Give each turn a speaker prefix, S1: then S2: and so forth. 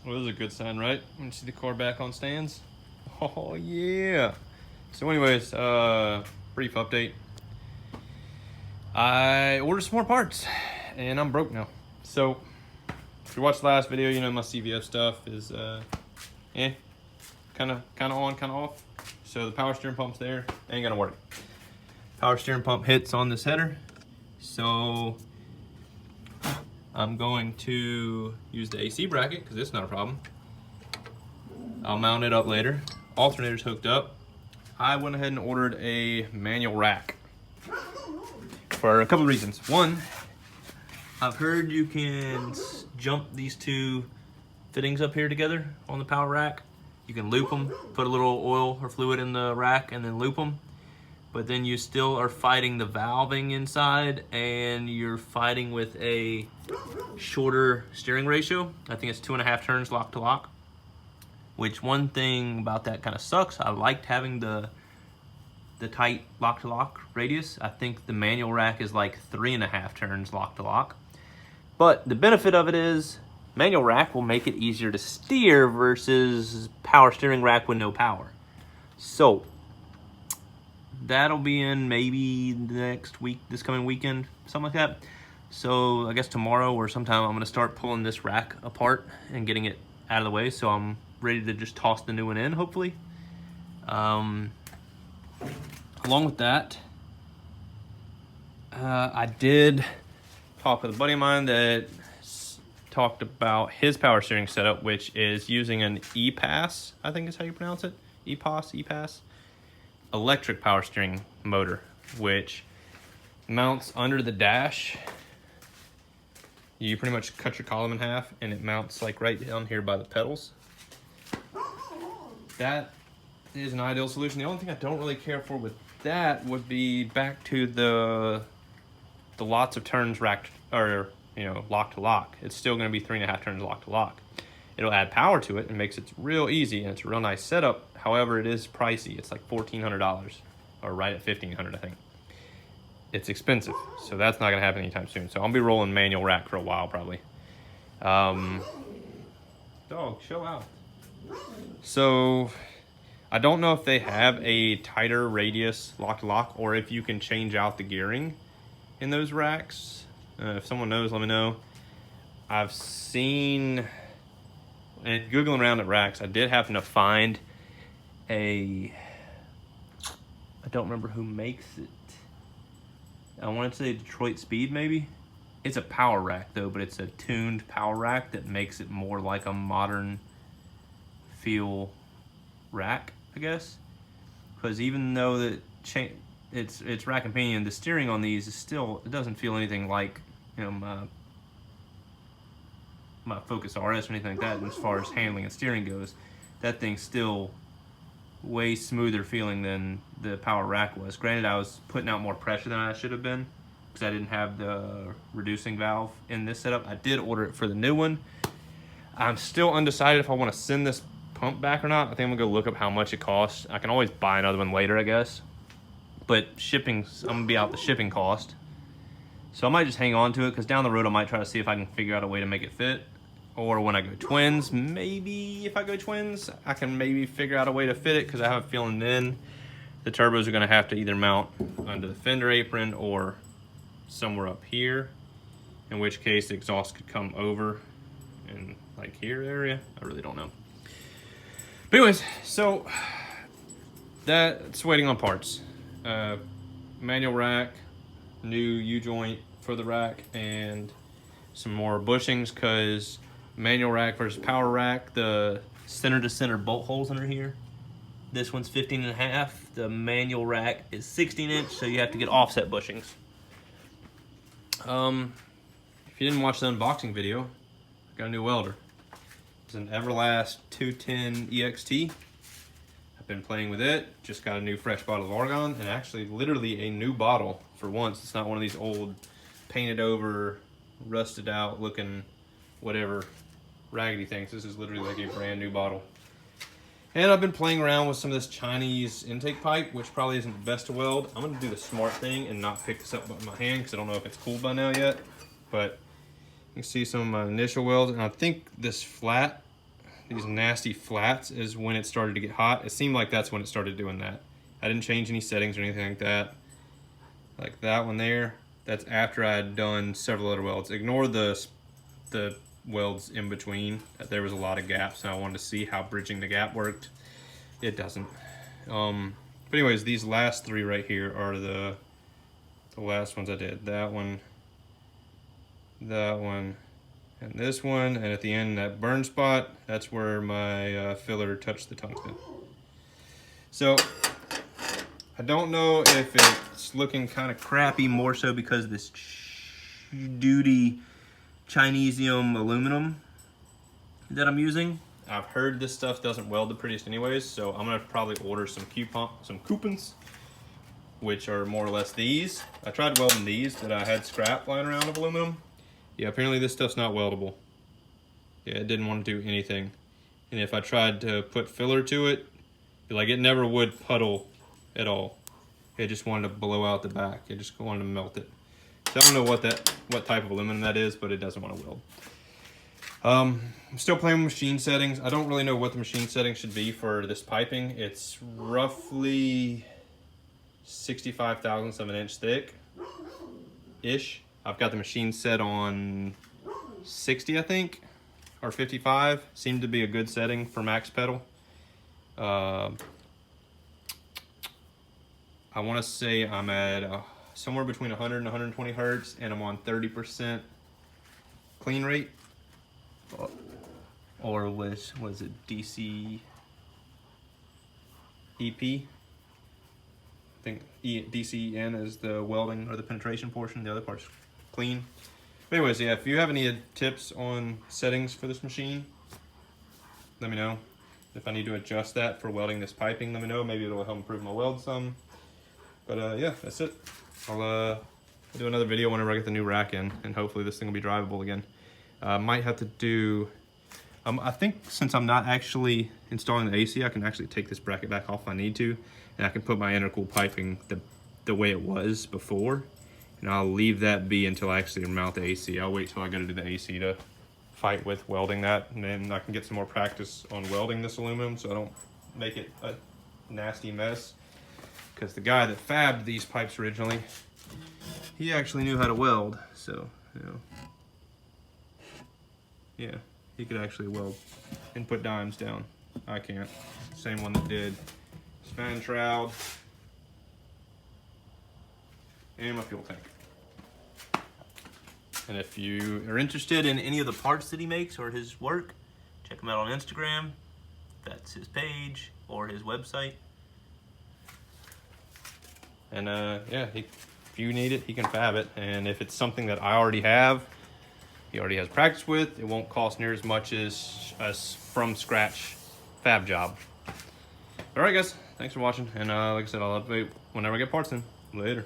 S1: Well, this is a good sign, right? When you see the car back on stands. Oh yeah. So anyways, brief update. I ordered some more parts and I'm broke now. So if you watched the last video, you know my CVF stuff is kind of on, kind of off. So the power steering pump's there, ain't gonna work. Power steering pump hits on this header. So I'm going to use the AC bracket because it's not a problem. I'll mount it up later. Alternator's hooked up. I went ahead and ordered a manual rack for a couple of reasons. One, I've heard you can jump these two fittings up here together on the power rack. You can loop them, put a little oil or fluid in the rack and then loop them. But then you still are fighting the valving inside and you're fighting with a shorter steering ratio. I think it's 2.5 turns lock to lock. Which one thing about that kind of sucks. I liked having the tight lock to lock radius. I think the manual rack is like 3.5 turns lock to lock. But the benefit of it is manual rack will make it easier to steer versus power steering rack with no power. So that'll be in maybe next week, this coming weekend, something like that. So I guess tomorrow or sometime I'm gonna start pulling this rack apart and getting it out of the way so I'm ready to just toss the new one in, hopefully. Along with that, I did talk with a buddy of mine that talked about his power steering setup, which is using an E-Pass, I think is how you pronounce it. E-Pass. Electric power steering motor, which mounts under the dash. You pretty much cut your column in half and it mounts like right down here by the pedals. That is an ideal solution. The only thing I don't really care for with that would be back to the lots of turns racked, or lock to lock. It's still going to be 3.5 turns lock to lock. It'll add power to it and makes it real easy, and it's a real nice setup. However, it is pricey. It's like $1,400, or right at $1,500, I think. It's expensive, so that's not gonna happen anytime soon. So I'll be rolling manual rack for a while, probably. Dog, chill out. So I don't know if they have a tighter radius lock to lock, or if you can change out the gearing in those racks. If someone knows, let me know. I've seen, and Googling around at racks, I did happen to find I don't remember who makes it. I want to say Detroit Speed, maybe. It's a power rack though, but it's a tuned power rack that makes it more like a modern feel rack, I guess. Because even though that it's rack and pinion, the steering on these is still, it doesn't feel anything like my Focus RS or anything like that. And as far as handling and steering goes, that thing's still way smoother feeling than the power rack was. Granted, I was putting out more pressure than I should have been because I didn't have the reducing valve in this setup. I did order it for the new one. I'm still undecided if I want to send this pump back or not. I think I'm gonna go look up how much it costs. I can always buy another one later, I guess. But I'm gonna be out the shipping cost. So I might just hang on to it because down the road I might try to see if I can figure out a way to make it fit. Or when I go twins, maybe if I go twins, I can maybe figure out a way to fit it because I have a feeling then the turbos are going to have to either mount under the fender apron or somewhere up here, in which case the exhaust could come over in like here area. I really don't know. But anyways, so that's waiting on parts. Manual rack, new U-joint for the rack, and some more bushings because manual rack versus power rack, the center to center bolt holes under here. This one's 15.5. The manual rack is 16-inch, so you have to get offset bushings. If you didn't watch the unboxing video, I got a new welder. It's an Everlast 210 EXT. I've been playing with it. Just got a new fresh bottle of argon, and actually literally a new bottle for once. It's not one of these old painted over, rusted out looking whatever raggedy things. This is literally like a brand new bottle. And I've been playing around with some of this Chinese intake pipe, which probably isn't the best to weld. I'm gonna do the smart thing and not pick this up with my hand because I don't know if it's cooled by now yet. But you can see some of my initial welds, and I think this flat these nasty flats is when it started to get hot. It seemed like that's when it started doing that. I didn't change any settings or anything like that. Like that one there, that's after I had done several other welds. Ignore the welds in between. There was a lot of gaps and I wanted to see how bridging the gap worked. It doesn't. But anyways, these last three right here are the last ones I did. That one, and this one, and at the end, that burn spot, that's where my filler touched the tungsten. So, I don't know if it's looking kind of crappy, more so because of this duty Chinesium aluminum that I'm using. I've heard this stuff doesn't weld the prettiest anyways, so I'm gonna probably order some coupons, which are more or less these. I tried welding these that I had scrap lying around of aluminum. Yeah, apparently this stuff's not weldable. Yeah, it didn't want to do anything. And if I tried to put filler to it, like it never would puddle at all. It just wanted to blow out the back. It just wanted to melt it. So I don't know what type of aluminum that is, but it doesn't want to weld. I'm still playing with machine settings. I don't really know what the machine settings should be for this piping. It's roughly 65 thousandths of an inch thick-ish. I've got the machine set on 60, I think, or 55. Seemed to be a good setting for max pedal. I want to say I'm at somewhere between 100 and 120 hertz, and I'm on 30% clean rate. Or was it DC EP? I think DCEN is the welding or the penetration portion. The other part's clean. But anyways, yeah, if you have any tips on settings for this machine, let me know. If I need to adjust that for welding this piping, let me know. Maybe it'll help improve my weld some. But yeah, that's it. I'll do another video whenever I get the new rack in, and hopefully this thing will be drivable again. Might have to do, I think since I'm not actually installing the AC, I can actually take this bracket back off if I need to, and I can put my intercooled piping the way it was before, and I'll leave that be until I actually mount the AC. I'll wait till I go to do the AC to fight with welding that, and then I can get some more practice on welding this aluminum so I don't make it a nasty mess. Because the guy that fabbed these pipes originally, he actually knew how to weld, so, you know. Yeah, he could actually weld and put dimes down. I can't. Same one that did span shroud and my fuel tank. And if you are interested in any of the parts that he makes or his work, check him out on Instagram. That's his page or his website. And yeah, if you need it, he can fab it. And if it's something that I already have, he already has practice with, it won't cost near as much as a from scratch fab job. All right, guys, thanks for watching. And like I said, I'll update whenever I get parts in. Later.